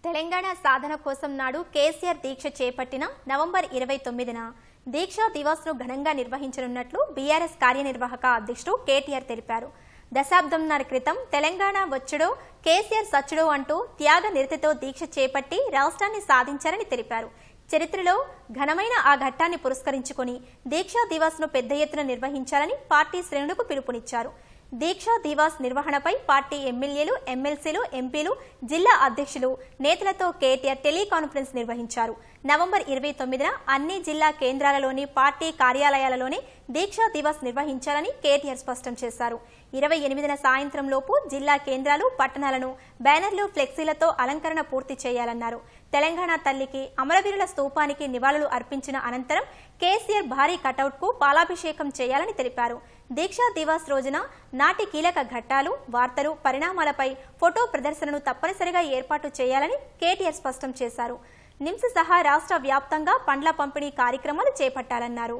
తెలంగాణ సాధన కోసం నాడు కేసీఆర్ దీక్ష చేపట్టిన నవంబర్ 29న దీక్షా దివాస్ను ఘనంగా నిర్వహించనున్నట్లు బీఆర్ఎస్ కార్యనిర్వాహక అధ్యక్షుడు కేటీఆర్ తెలిపారు. దశాబ్దంన్నర క్రితం తెలంగాణ వచ్చుడో కేసీఆర్ సచ్చుడో అంటూ త్యాగ నిరతితో దీక్ష చేపట్టి రాష్ట్రాన్ని సాధించారని తెలిపారు. చరిత్రలో ఘనమైన ఆ ఘట్టాన్ని పురస్కరించుకుని దీక్షా దివాస్ను పెద్ద ఎత్తున నిర్వహించాలని పార్టీ శ్రేణులకు పిలుపునిచ్చారు. దీక్షా దివాస్ నిర్వహణపై పార్టీ ఎమ్మెల్యేలు, ఎమ్మెల్సీలు, ఎంపీలు, జిల్లా అధ్యక్షులు, నేతలతో కేటీఆర్ టెలికాన్ఫరెన్స్ నిర్వహించారు. నవంబర్ 29న అన్ని జిల్లా కేంద్రాలలోని పార్టీ కార్యాలయాలలోనే దీక్షా దివాస్ నిర్వహించాలని కేటీఆర్ స్పష్టం చేశారు. 28న సాయంత్రం లోపు జిల్లా కేంద్రాలు, పట్టణాలను బ్యానర్లు, ఫ్లెక్సీలతో అలంకరణ పూర్తి చేయాలన్నారు. తెలంగాణ తల్లికి, అమరవీరుల స్తూపానికి నివాళులు అర్పించిన అనంతరం కేసీఆర్ భారీ కటౌట్కు పాలాభిషేకం చేయాలని తెలిపారు. దీక్షా దివాస్ రోజున నాటి కీలక ఘట్టాలు, వార్తలు, పరిణామాలపై ఫోటో ప్రదర్శనను తప్పనిసరిగా ఏర్పాటు చేయాలని కేటీఆర్ స్పష్టం చేశారు. నిమ్స్ సహా రాష్ట్ర వ్యాప్తంగా పండ్ల పంపిణీ కార్యక్రమాలు చేపట్టాలన్నారు.